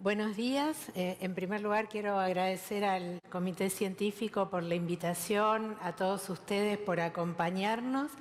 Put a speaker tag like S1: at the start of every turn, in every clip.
S1: Buenos días. En primer lugar, quiero agradecer al Comité Científico por la invitación, a todos ustedes por acompañarnos.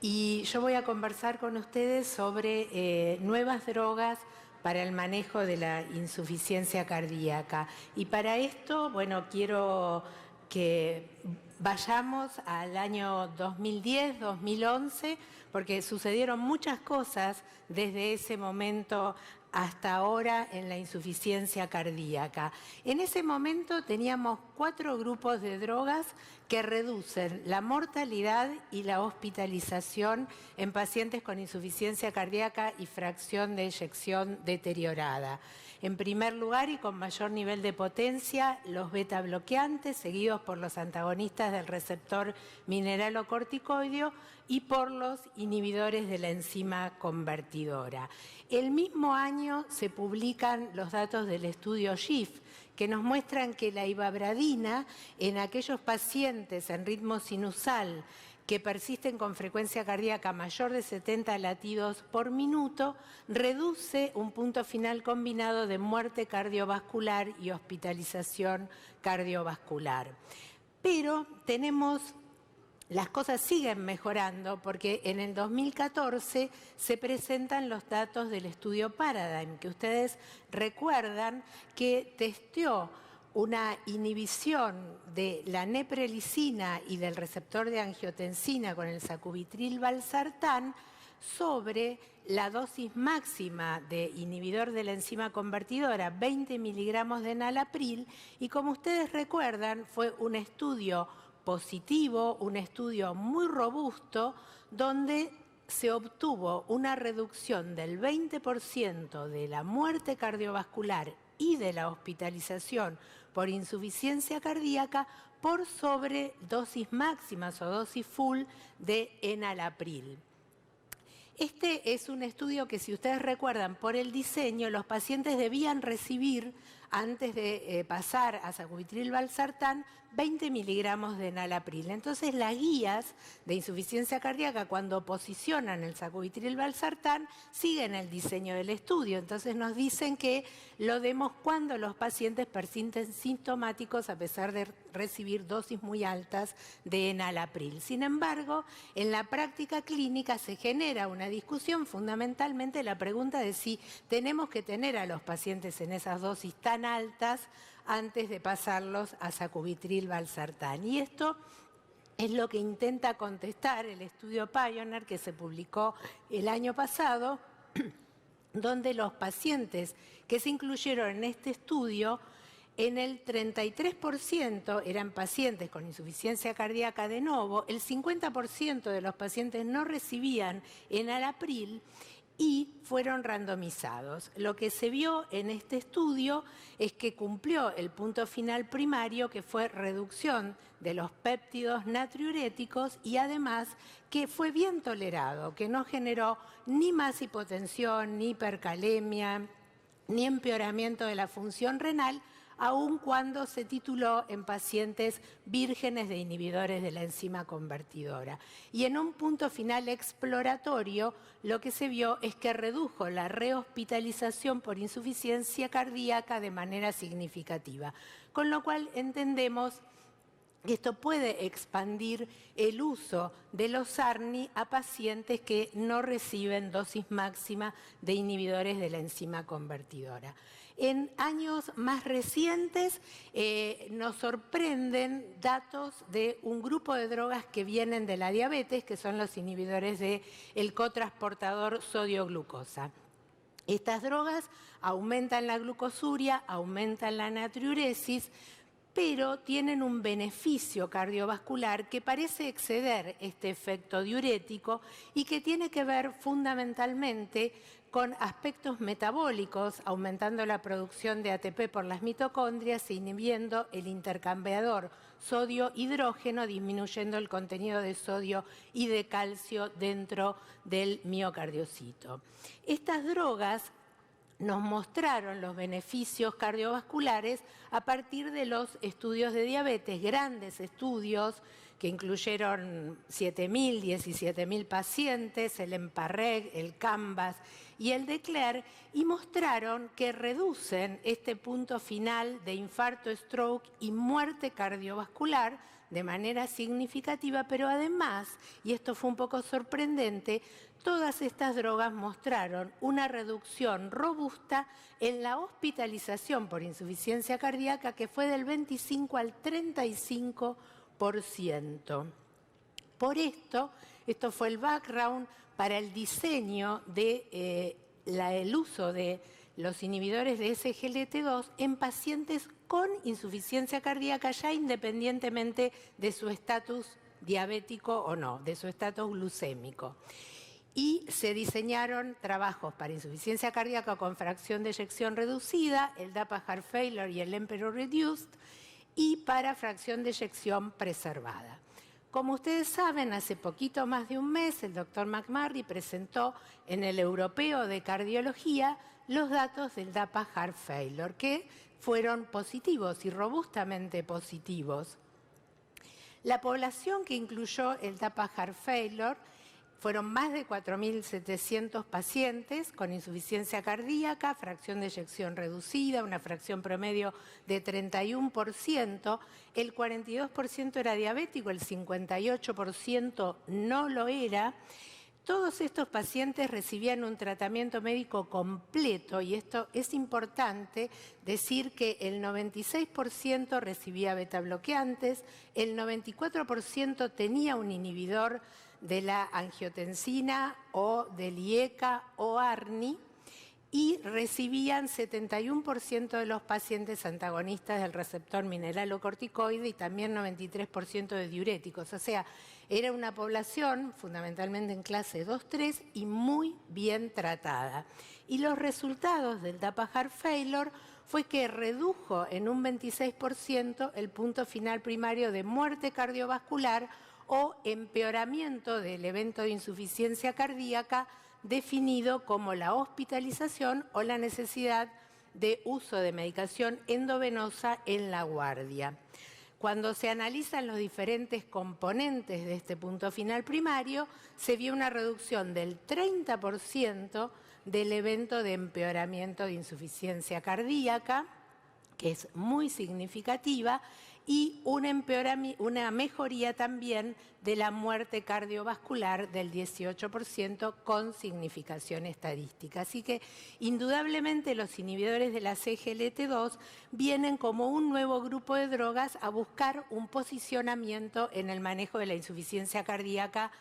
S1: Y yo voy a conversar con ustedes sobre nuevas drogas para el manejo de la insuficiencia cardíaca. Y para esto, bueno, quiero que vayamos al año 2010, 2011, porque sucedieron muchas cosas desde ese momento hasta ahora en la insuficiencia cardíaca. En ese momento teníamos 4 grupos de drogas que reducen la mortalidad y la hospitalización en pacientes con insuficiencia cardíaca y fracción de eyección deteriorada. En primer lugar y con mayor nivel de potencia, los beta bloqueantes, seguidos por los antagonistas del receptor mineralocorticoideo y por los inhibidores de la enzima convertidora. El mismo año se publican los datos del estudio SHIFT, que nos muestran que la ivabradina en aquellos pacientes en ritmo sinusal que persisten con frecuencia cardíaca mayor de 70 latidos por minuto, reduce un punto final combinado de muerte cardiovascular y hospitalización cardiovascular. Pero las cosas siguen mejorando porque en el 2014 se presentan los datos del estudio Paradigm, que ustedes recuerdan que testeó una inhibición de la neprelicina y del receptor de angiotensina con el sacubitril/valsartán sobre la dosis máxima de inhibidor de la enzima convertidora, 20 miligramos de enalapril, y como ustedes recuerdan fue un estudio positivo, un estudio muy robusto, donde se obtuvo una reducción del 20% de la muerte cardiovascular y de la hospitalización por insuficiencia cardíaca por sobre dosis máximas o dosis full de enalapril. Este es un estudio que, si ustedes recuerdan, por el diseño, los pacientes debían recibir, antes de pasar a sacubitril/valsartán, 20 miligramos de enalapril. Entonces, las guías de insuficiencia cardíaca, cuando posicionan el sacubitril/valsartán, siguen el diseño del estudio. Entonces, nos dicen que lo demos cuando los pacientes persisten sintomáticos a pesar de recibir dosis muy altas de enalapril. Sin embargo, en la práctica clínica se genera una discusión, fundamentalmente la pregunta de si tenemos que tener a los pacientes en esas dosis tan altas antes de pasarlos a sacubitril/valsartán. Y esto es lo que intenta contestar el estudio Pioneer, que se publicó el año pasado, donde los pacientes que se incluyeron en este estudio, en el 33% eran pacientes con insuficiencia cardíaca de novo, el 50% de los pacientes no recibían enalapril y fueron randomizados. Lo que se vio en este estudio es que cumplió el punto final primario, que fue reducción de los péptidos natriuréticos, y además que fue bien tolerado, que no generó ni más hipotensión, ni hipercalemia, ni empeoramiento de la función renal, aun cuando se tituló en pacientes vírgenes de inhibidores de la enzima convertidora. Y en un punto final exploratorio, lo que se vio es que redujo la rehospitalización por insuficiencia cardíaca de manera significativa, con lo cual entendemos que esto puede expandir el uso de los ARNI a pacientes que no reciben dosis máxima de inhibidores de la enzima convertidora. En años más recientes nos sorprenden datos de un grupo de drogas que vienen de la diabetes, que son los inhibidores del cotransportador sodio-glucosa. Estas drogas aumentan la glucosuria, aumentan la natriuresis, pero tienen un beneficio cardiovascular que parece exceder este efecto diurético y que tiene que ver fundamentalmente con aspectos metabólicos, aumentando la producción de ATP por las mitocondrias e inhibiendo el intercambiador sodio-hidrógeno, disminuyendo el contenido de sodio y de calcio dentro del miocardiocito. Estas drogas nos mostraron los beneficios cardiovasculares a partir de los estudios de diabetes, grandes estudios que incluyeron 7.000, 17.000 pacientes, el EMPA-REG, el CANVAS y el DECLARE, y mostraron que reducen este punto final de infarto, stroke y muerte cardiovascular de manera significativa, pero además, y esto fue un poco sorprendente, todas estas drogas mostraron una reducción robusta en la hospitalización por insuficiencia cardíaca que fue del 25 al 35%. Por esto fue el background para el diseño de el uso de los inhibidores de SGLT2 en pacientes con insuficiencia cardíaca, ya independientemente de su estatus diabético o no, de su estatus glucémico. Y se diseñaron trabajos para insuficiencia cardíaca con fracción de eyección reducida, el DAPA Heart Failure y el Emperor Reduced, y para fracción de eyección preservada. Como ustedes saben, hace poquito más de un mes el doctor McMurray presentó en el Europeo de Cardiología los datos del DAPA Heart Failure, que fueron positivos y robustamente positivos. La población que incluyó el DAPA Heart Failure fueron más de 4.700 pacientes con insuficiencia cardíaca, fracción de eyección reducida, una fracción promedio de 31%, el 42% era diabético, el 58% no lo era. Todos estos pacientes recibían un tratamiento médico completo y esto es importante decir que el 96% recibía betabloqueantes, el 94% tenía un inhibidor de la angiotensina o del IECA o ARNI y recibían 71% de los pacientes antagonistas del receptor mineralocorticoide y también 93% de diuréticos. O sea, era una población fundamentalmente en clase 2-3 y muy bien tratada. Y los resultados del DAPA Heart Failure fue que redujo en un 26% el punto final primario de muerte cardiovascular o empeoramiento del evento de insuficiencia cardíaca definido como la hospitalización o la necesidad de uso de medicación endovenosa en la guardia. Cuando se analizan los diferentes componentes de este punto final primario, se vio una reducción del 30% del evento de empeoramiento de insuficiencia cardíaca, que es muy significativa, y una mejoría también de la muerte cardiovascular del 18% con significación estadística. Así que indudablemente los inhibidores de la SGLT2 vienen como un nuevo grupo de drogas a buscar un posicionamiento en el manejo de la insuficiencia cardíaca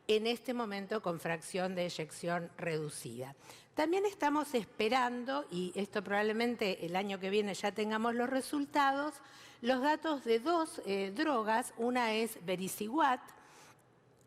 S1: en este momento con fracción de eyección reducida. También estamos esperando, y esto probablemente el año que viene ya tengamos los resultados, los datos de dos drogas. Una es Vericiguat,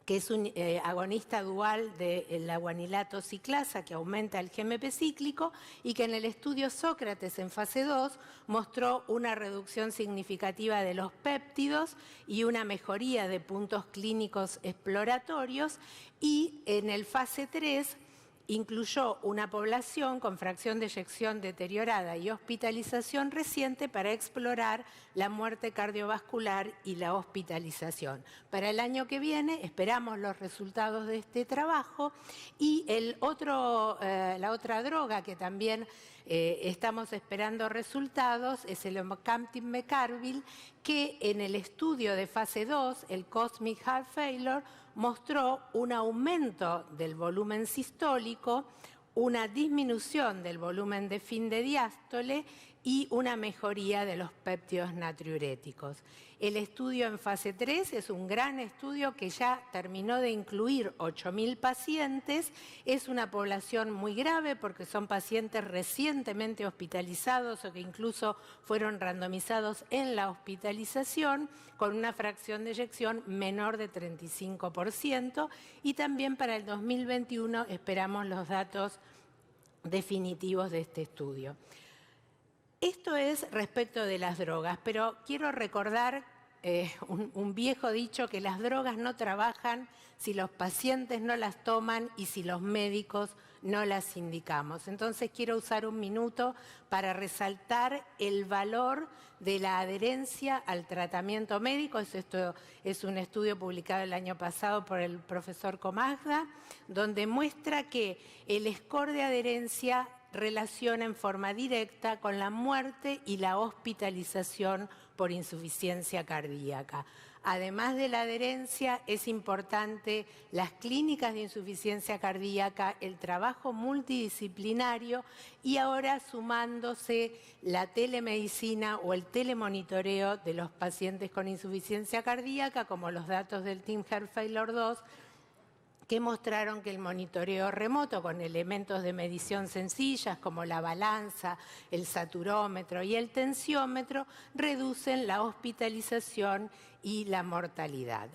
S1: que es un agonista dual de la guanilato ciclasa que aumenta el GMP cíclico y que en el estudio Sócrates en fase 2 mostró una reducción significativa de los péptidos y una mejoría de puntos clínicos exploratorios, y en el fase 3 incluyó una población con fracción de eyección deteriorada y hospitalización reciente para explorar la muerte cardiovascular y la hospitalización. Para el año que viene esperamos los resultados de este trabajo, y la otra droga que también estamos esperando resultados es el omecamtiv mecarbil, que en el estudio de fase 2, el Cosmic Heart Failure, mostró un aumento del volumen sistólico, una disminución del volumen de fin de diástole y una mejoría de los péptidos natriuréticos. El estudio en fase 3 es un gran estudio que ya terminó de incluir 8.000 pacientes. Es una población muy grave porque son pacientes recientemente hospitalizados o que incluso fueron randomizados en la hospitalización con una fracción de eyección menor de 35%, y también para el 2021 esperamos los datos definitivos de este estudio. Esto es respecto de las drogas, pero quiero recordar un viejo dicho que las drogas no trabajan si los pacientes no las toman y si los médicos no las indicamos. Entonces quiero usar un minuto para resaltar el valor de la adherencia al tratamiento médico. Esto es un estudio publicado el año pasado por el profesor Comagda, donde muestra que el score de adherencia relaciona en forma directa con la muerte y la hospitalización por insuficiencia cardíaca. Además de la adherencia, es importante las clínicas de insuficiencia cardíaca, el trabajo multidisciplinario y ahora sumándose la telemedicina o el telemonitoreo de los pacientes con insuficiencia cardíaca, como los datos del Team Heart Failure 2, que mostraron que el monitoreo remoto con elementos de medición sencillas como la balanza, el saturómetro y el tensiómetro reducen la hospitalización y la mortalidad.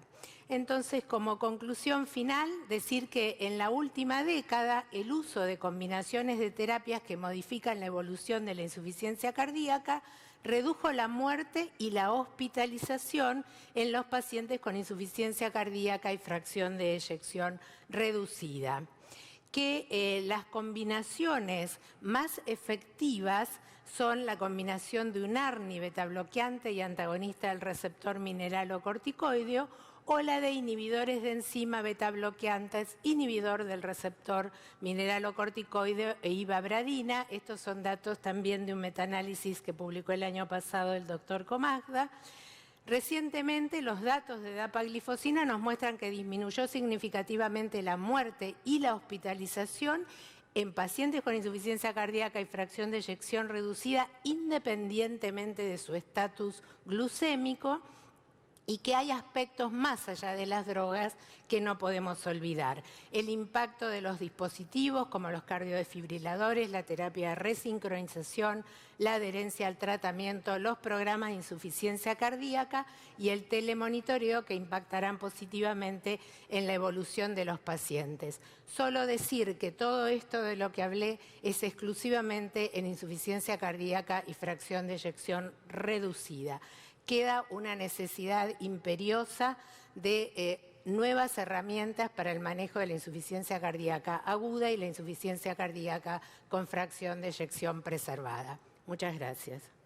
S1: Entonces, como conclusión final, decir que en la última década el uso de combinaciones de terapias que modifican la evolución de la insuficiencia cardíaca redujo la muerte y la hospitalización en los pacientes con insuficiencia cardíaca y fracción de eyección reducida. Que las combinaciones más efectivas son la combinación de un ARNI betabloqueante y antagonista del receptor mineralocorticoideo o la de inhibidores de enzima betabloqueantes, inhibidor del receptor mineralocorticoideo e ivabradina. Estos son datos también de un metaanálisis que publicó el año pasado el doctor Comagda. Recientemente, los datos de dapaglifosina nos muestran que disminuyó significativamente la muerte y la hospitalización en pacientes con insuficiencia cardíaca y fracción de eyección reducida, independientemente de su estatus glucémico, y que hay aspectos más allá de las drogas que no podemos olvidar. El impacto de los dispositivos como los cardiodesfibriladores, la terapia de resincronización, la adherencia al tratamiento, los programas de insuficiencia cardíaca y el telemonitoreo que impactarán positivamente en la evolución de los pacientes. Solo decir que todo esto de lo que hablé es exclusivamente en insuficiencia cardíaca y fracción de eyección reducida. Queda una necesidad imperiosa de nuevas herramientas para el manejo de la insuficiencia cardíaca aguda y la insuficiencia cardíaca con fracción de eyección preservada. Muchas gracias.